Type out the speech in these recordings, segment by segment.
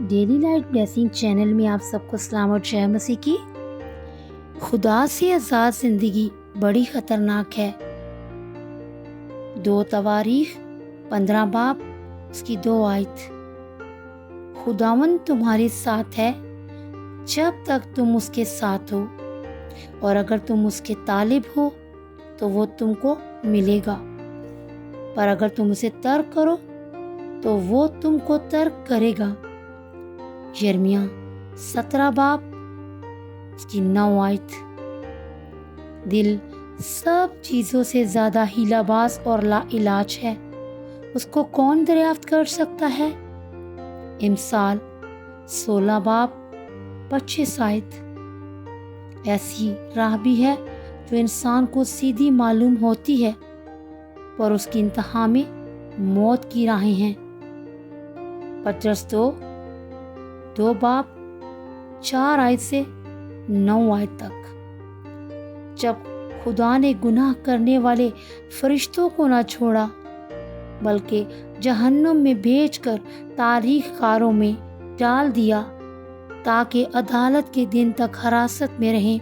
Daily light blessing channel میں آپ سب کو سلام اور جے مسیح کی۔ خدا سے آزاد زندگی بڑی خطرناک ہے۔ 2 تواریخ 15 باب اس کی 2 آیت۔ خداوند تمہارے ساتھ ہے جب تک تم اس کے ساتھ ہو، اور اگر تم اس کے طالب ہو تو وہ تم کو ملے گا، پر اگر تم اسے ترک کرو تو وہ تم کو ترک کرے گا۔ یرمیہ 17 باب اس کی 9 آیت۔ دل سب چیزوں سے زیادہ ہیلا باز اور لا علاج ہے، اس کو کون دریافت کر سکتا ہے؟ امثال 16 باب 25 آیت۔ ایسی راہ بھی ہے جو انسان کو سیدھی معلوم ہوتی ہے، پر اس کی انتہا میں موت کی راہیں ہیں۔ پطرس 2 باب 4 آیت سے 9 آیت تک۔ جب خدا نے گناہ کرنے والے فرشتوں کو نہ چھوڑا بلکہ جہنم میں بھیج کر تاریخ کاروں میں ڈال دیا تاکہ عدالت کے دن تک حراست میں رہیں،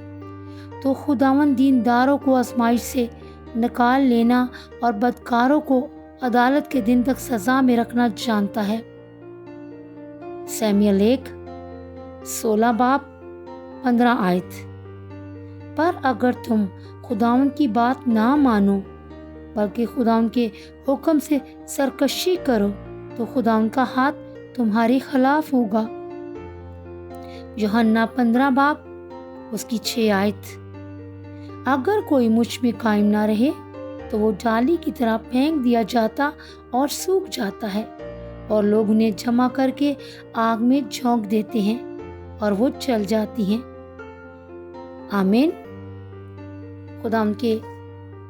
تو خداوند دینداروں کو آزمائش سے نکال لینا اور بدکاروں کو عدالت کے دن تک سزا میں رکھنا جانتا ہے۔ سمیل 16 باب 15 آیت۔ پر اگر تم خداوند کی بات نہ مانو بلکہ خداوند کے حکم سے سرکشی کرو تو خداوند کا ہاتھ تمہارے خلاف ہوگا۔ یوحنا 15 باب اس کی 6 آیت۔ اگر کوئی مجھ میں قائم نہ رہے تو وہ ڈالی کی طرح پھینک دیا جاتا اور سوکھ جاتا ہے، اور لوگ انہیں جمع کر کے آگ میں جھونک دیتے ہیں اور وہ جل جاتی ہیں۔ آمین۔ خدا ان کے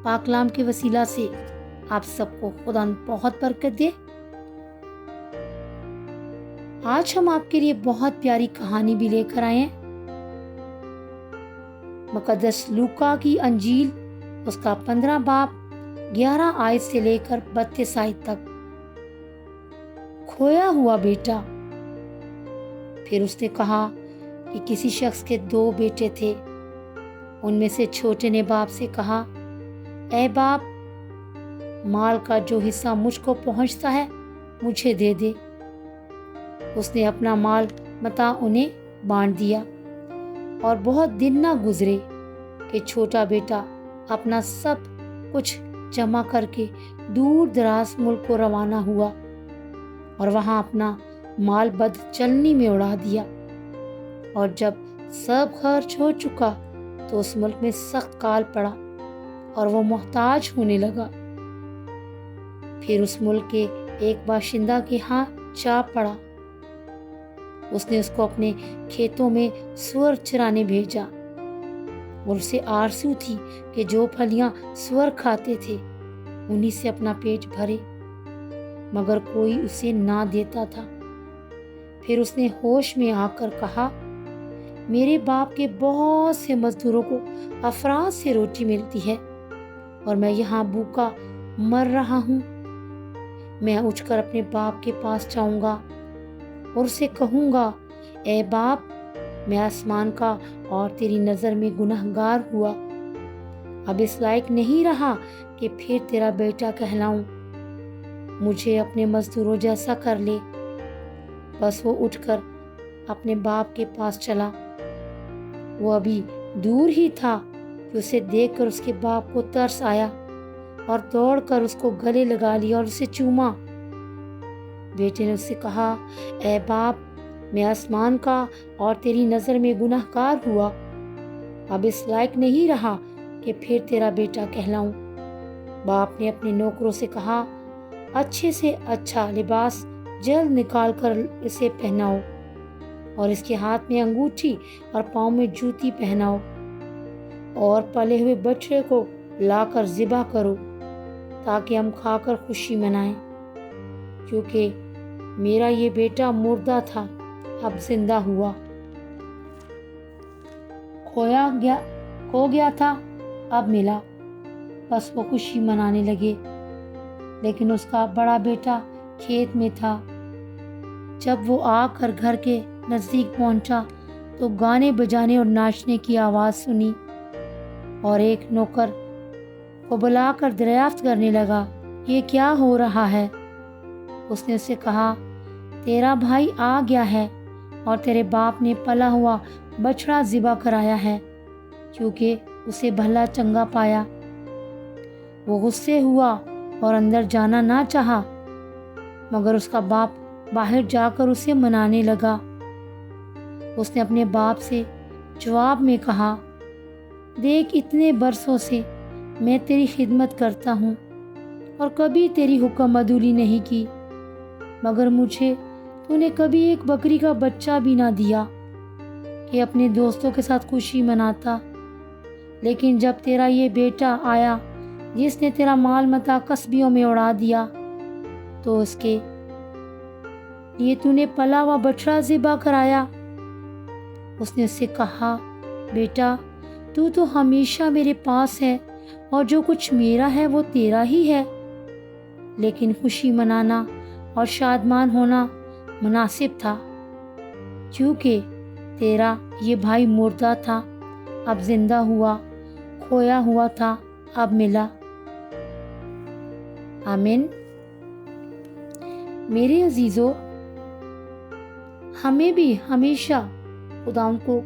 پاک کلام کے وسیلہ سے آپ سب کو خدا بہت برکت دے۔ آج ہم آپ کے لیے بہت پیاری کہانی بھی لے کر آئے ہیں۔ مقدس لوکا کی انجیل اس کا 15 باب 11 آیت سے لے کر 32 آیت تک۔ کھویا ہوا بیٹا۔ پھر اس نے کہا کہ کسی شخص کے 2 بیٹے تھے۔ ان میں سے چھوٹے نے باپ سے کہا، اے باپ، مال کا جو حصہ مجھ کو پہنچتا ہے مجھے دے دے۔ اس نے اپنا مال متاع انہیں بانٹ دیا، اور بہت دن نہ گزرے کہ چھوٹا بیٹا اپنا سب کچھ جمع کر کے دور دراز ملک کو روانہ ہوا، اور وہاں اپنا مال بد چلنی میں اڑا دیا، اور جب سب خرچ ہو چکا تو اس ملک میں سخت کال پڑا اور وہ محتاج ہونے لگا۔ پھر اس ملک کے ایک باشندہ کے ہاں جا پڑا۔ اس نے اس کو اپنے کھیتوں میں سور چرانے بھیجا، اور اسے آرزو تھی کہ جو پھلیاں سور کھاتے تھے انہی سے اپنا پیٹ بھرے، مگر کوئی اسے نہ دیتا تھا۔ پھر اس نے ہوش میں آ کر کہا، میرے باپ کے بہت سے مزدوروں کو افراد سے روٹی ملتی ہے، اور میں یہاں بھوکا مر رہا ہوں۔ میں اٹھ کر اپنے باپ کے پاس جاؤں گا اور اسے کہوں گا، اے باپ، میں آسمان کا اور تیری نظر میں گنہگار ہوا، اب اس لائق نہیں رہا کہ پھر تیرا بیٹا کہلاؤں، مجھے اپنے مزدوروں جیسا کر لے۔ بس وہ اٹھ کر اپنے باپ کے پاس چلا۔ وہ ابھی دور ہی تھا کہ اسے دیکھ کر اس کے باپ کو ترس آیا، اور دوڑ کر اس کو گلے لگا لیا اور اسے چوما۔ بیٹے نے اس سے کہا، اے باپ، میں آسمان کا اور تیری نظر میں گنہگار ہوا، اب اس لائق نہیں رہا کہ پھر تیرا بیٹا کہلاؤں۔ باپ نے اپنے نوکروں سے کہا، اچھے سے اچھا لباس جلد نکال کر اسے پہناؤ، اور اس کے ہاتھ میں انگوٹھی اور پاؤں میں جوتی پہناؤ، اور پلے ہوئے بچڑے کو لا کر ذبح کرو تاکہ ہم کھا کر خوشی منائیں، کیونکہ میرا یہ بیٹا مردہ تھا، اب زندہ ہوا، کھو گیا تھا، اب ملا۔ بس وہ خوشی منانے لگے۔ لیکن اس کا بڑا بیٹا کھیت میں تھا۔ جب وہ آ کر گھر کے نزدیک پہنچا تو گانے بجانے اور ناچنے کی آواز سنی اور ایک نوکر کو بلا کر دریافت کرنے لگا، یہ کیا ہو رہا ہے؟ اس نے اسے کہا، تیرا بھائی آ گیا ہے اور تیرے باپ نے پلا ہوا بچڑا ذبح کرایا ہے، کیونکہ اسے بھلا چنگا پایا۔ وہ غصے ہوا اور اندر جانا نہ چاہا، مگر اس کا باپ باہر جا کر اسے منانے لگا۔ اس نے اپنے باپ سے جواب میں کہا، دیکھ، اتنے برسوں سے میں تیری خدمت کرتا ہوں اور کبھی تیری حکم عدولی نہیں کی، مگر مجھے تو نے کبھی ایک بکری کا بچہ بھی نہ دیا کہ اپنے دوستوں کے ساتھ خوشی مناتا۔ لیکن جب تیرا یہ بیٹا آیا جس نے تیرا مال متاع کسبیوں میں اڑا دیا، تو اس کے لیے تو نے پلا ہوا بچڑا ذبح کرایا۔ اس نے اس سے کہا، بیٹا، تو ہمیشہ میرے پاس ہے اور جو کچھ میرا ہے وہ تیرا ہی ہے، لیکن خوشی منانا اور شادمان ہونا مناسب تھا، کیونکہ تیرا یہ بھائی مردہ تھا، اب زندہ ہوا، کھویا ہوا تھا، اب ملا۔ آمین۔ میرے عزیزو، ہمیں بھی ہمیشہ خداوند کو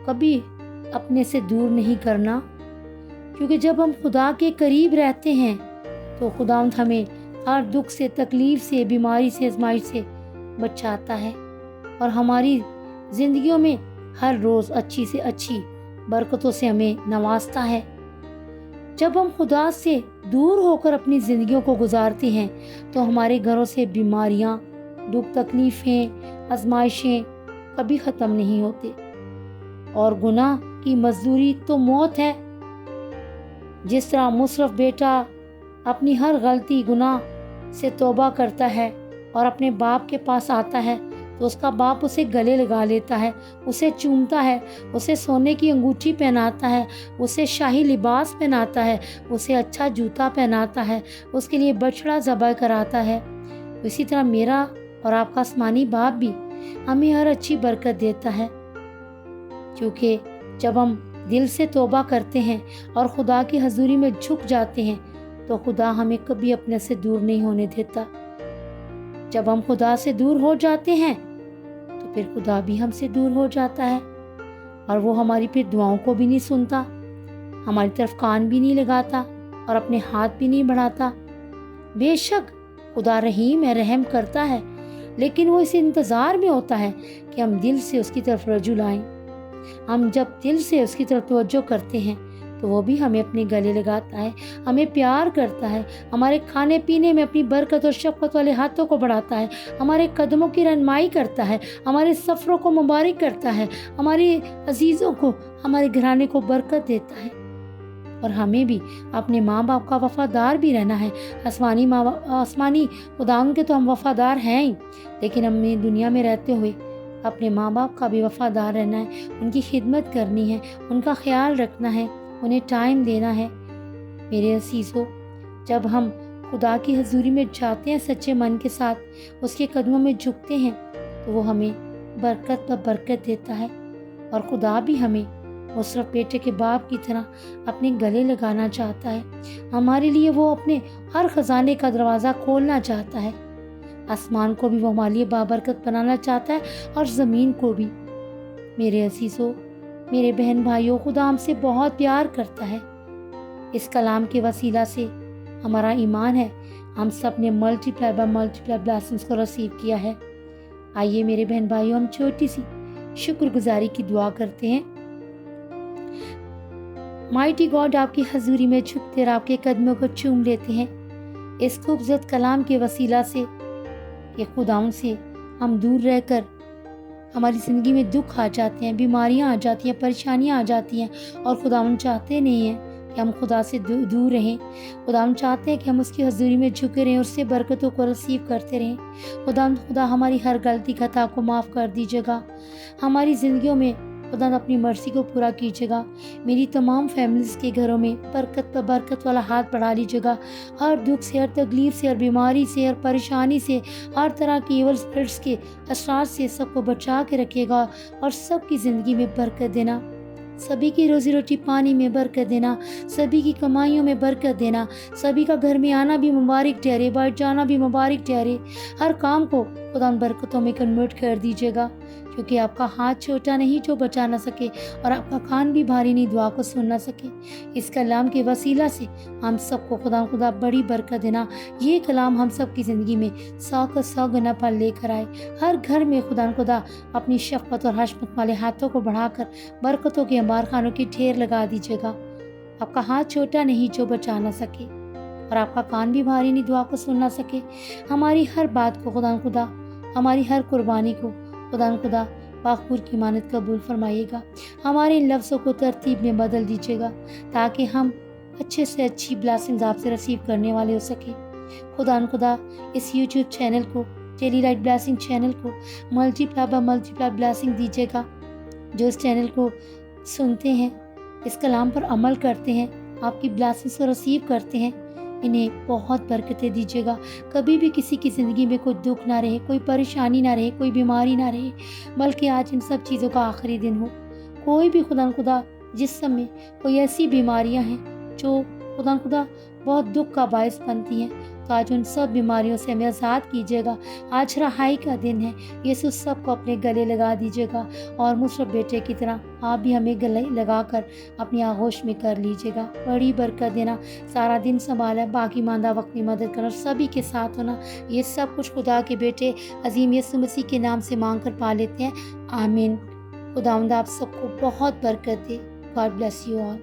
کبھی اپنے سے دور نہیں کرنا، کیونکہ جب ہم خدا کے قریب رہتے ہیں تو خداوند ہمیں ہر دکھ سے، تکلیف سے، بیماری سے، آزمائش سے بچاتا ہے اور ہماری زندگیوں میں ہر روز اچھی سے اچھی برکتوں سے ہمیں نوازتا ہے۔ جب ہم خدا سے دور ہو کر اپنی زندگیوں کو گزارتے ہیں تو ہمارے گھروں سے بیماریاں، دکھ، تکلیفیں، آزمائشیں کبھی ختم نہیں ہوتے، اور گناہ کی مزدوری تو موت ہے۔ جس طرح مصرف بیٹا اپنی ہر غلطی، گناہ سے توبہ کرتا ہے اور اپنے باپ کے پاس آتا ہے تو اس کا باپ اسے گلے لگا لیتا ہے، اسے چومتا ہے، اسے سونے کی انگوٹھی پہناتا ہے، اسے شاہی لباس پہناتا ہے، اسے اچھا جوتا پہناتا ہے، اس کے لیے بچڑا ذبح کراتا ہے۔ اسی طرح میرا اور آپ کا آسمانی باپ بھی ہمیں ہر اچھی برکت دیتا ہے، کیونکہ جب ہم دل سے توبہ کرتے ہیں اور خدا کی حضوری میں جھک جاتے ہیں تو خدا ہمیں کبھی اپنے سے دور نہیں ہونے دیتا۔ جب ہم خدا سے دور ہو جاتے ہیں تو پھر خدا بھی ہم سے دور ہو جاتا ہے اور وہ ہماری پھر دعاؤں کو بھی نہیں سنتا، ہماری طرف کان بھی نہیں لگاتا اور اپنے ہاتھ بھی نہیں بڑھاتا۔ بے شک خدا رحیم ہے، رحم کرتا ہے، لیکن وہ اس انتظار میں ہوتا ہے کہ ہم دل سے اس کی طرف رجوع لائیں۔ ہم جب دل سے اس کی طرف توجہ کرتے ہیں تو وہ بھی ہمیں اپنے گلے لگاتا ہے، ہمیں پیار کرتا ہے، ہمارے کھانے پینے میں اپنی برکت اور شفقت والے ہاتھوں کو بڑھاتا ہے، ہمارے قدموں کی رہنمائی کرتا ہے، ہمارے سفروں کو مبارک کرتا ہے، ہمارے عزیزوں کو، ہمارے گھرانے کو برکت دیتا ہے۔ اور ہمیں بھی اپنے ماں باپ کا وفادار بھی رہنا ہے۔ آسمانی خداوند کے تو ہم وفادار ہیں ہی، لیکن ہمیں دنیا میں رہتے ہوئے اپنے ماں باپ کا بھی وفادار رہنا ہے، ان کی خدمت کرنی ہے، ان کا خیال رکھنا ہے، انہیں ٹائم دینا ہے۔ میرے عزیزو، جب ہم خدا کی حضوری میں جاتے ہیں سچے من کے ساتھ، اس کے قدموں میں جھکتے ہیں تو وہ ہمیں برکت پر برکت دیتا ہے، اور خدا بھی ہمیں مصرف بیٹے کے باپ کی طرح اپنے گلے لگانا چاہتا ہے۔ ہمارے لیے وہ اپنے ہر خزانے کا دروازہ کھولنا چاہتا ہے۔ آسمان کو بھی وہ ہمارے لیے بابرکت بنانا چاہتا ہے اور زمین کو بھی۔ میرے عزیزو، میرے بہن بھائیوں، خدا ہم سے بہت پیار کرتا ہے۔ اس کلام کے وسیلہ سے ہمارا ایمان ہے، ہم سب نے ملٹی پلائی بلیسنگز کو رسیو کیا ہے۔ آئیے میرے بہن بھائیوں، ہم چھوٹی سی شکر گزاری کی دعا کرتے ہیں۔ مائٹی گاڈ، آپ کی حضوری میں جھکتے اور آپ کے قدموں کو چوم لیتے ہیں اس خوبصورت کلام کے وسیلہ سے کہ خداوند سے ہم دور رہ کر ہماری زندگی میں دکھ آ جاتے ہیں، بیماریاں آ جاتی ہیں، پریشانیاں آ جاتی ہیں، اور خداوند چاہتے نہیں ہیں کہ ہم خدا سے دور رہیں۔ خداوند چاہتے ہیں کہ ہم اس کی حضوری میں جھکے رہیں، اس سے برکتوں کو رسیو کرتے رہیں۔ خدا ہماری ہر غلطی خطا کو معاف کر دیجیے گا، ہماری زندگیوں میں خدا اپنی مرضی کو پورا کیجیے گا. میری تمام فیملیز کے گھروں میں برکت پر برکت والا ہاتھ بڑھا لیجیے گا. ہر دکھ سے، ہر تکلیف سے، ہر بیماری سے، ہر پریشانی سے، ہر طرح کی ایول اسپرٹس کے اثرات سے سب کو بچا کے رکھے گا اور سب کی زندگی میں برکت دینا. سبھی کی روزی روٹی پانی میں برکت دینا، سبھی کی کمائیوں میں برکت دینا، سبھی کا گھر میں آنا بھی مبارک ٹھہرے، باہر جانا بھی مبارک ٹھہرے. ہر کام کو خدا برکتوں میں کنورٹ کر دیجیے گا، کیونکہ آپ کا ہاتھ چھوٹا نہیں جو بچا نہ سکے اور آپ کا کان بھی بھاری نہیں دعا کو سن نہ سکے. اس کلام کے وسیلہ سے ہم سب کو خدا بڑی برکت دینا. یہ کلام ہم سب کی زندگی میں 100 کا 100 گنا پھل لے کر آئے. ہر گھر میں خدا اپنی شفقت اور حشمت والے ہاتھوں کو بڑھا کر برکتوں کے انبار خانوں کی ڈھیر لگا دیجیے گا. آپ کا ہاتھ چھوٹا نہیں جو بچا نہ سکے اور آپ کا کان بھی بھاری نہیں دعا کو سن نہ سکے. ہماری ہر بات کو خدا ہماری ہر قربانی کو خدا باخور کی مانت قبول فرمائیے گا. ہمارے لفظوں کو ترتیب میں بدل دیجیے گا تاکہ ہم اچھے سے اچھی بلیسنگز آپ سے ریسیو کرنے والے ہو سکے. خدا اس یوٹیوب چینل کو، ڈیلی لائٹ بلیسنگ چینل کو ملٹی پلائی بلیسنگ دیجیے گا. جو اس چینل کو سنتے ہیں، اس کلام پر عمل کرتے ہیں، آپ کی بلیسنگز کو ریسیو کرتے ہیں، انہیں بہت برکتیں دیجیے گا. کبھی بھی کسی کی زندگی میں کوئی دکھ نہ رہے، کوئی پریشانی نہ رہے، کوئی بیماری نہ رہے، بلکہ آج ان سب چیزوں کا آخری دن ہو. کوئی بھی خدا جسم میں کوئی ایسی بیماریاں ہیں جو خدا بہت دکھ کا باعث بنتی ہیں، تو آج ان سب بیماریوں سے ہمیں آزاد کیجیے گا. آج رہائی کا دن ہے. یسوع سب کو اپنے گلے لگا دیجیے گا اور مصرف بیٹے کی طرح آپ بھی ہمیں گلے لگا کر اپنی آغوش میں کر لیجیے گا. بڑی برکت دینا، سارا دن سنبھالا، باقی ماندہ وقت میں مدد کرنا، سبھی کے ساتھ ہونا. یہ سب کچھ خدا کے بیٹے عظیم یسوع مسیح کے نام سے مانگ کر پا لیتے ہیں. آمین. خداوند آپ سب کو بہت برکت دے. God bless you all.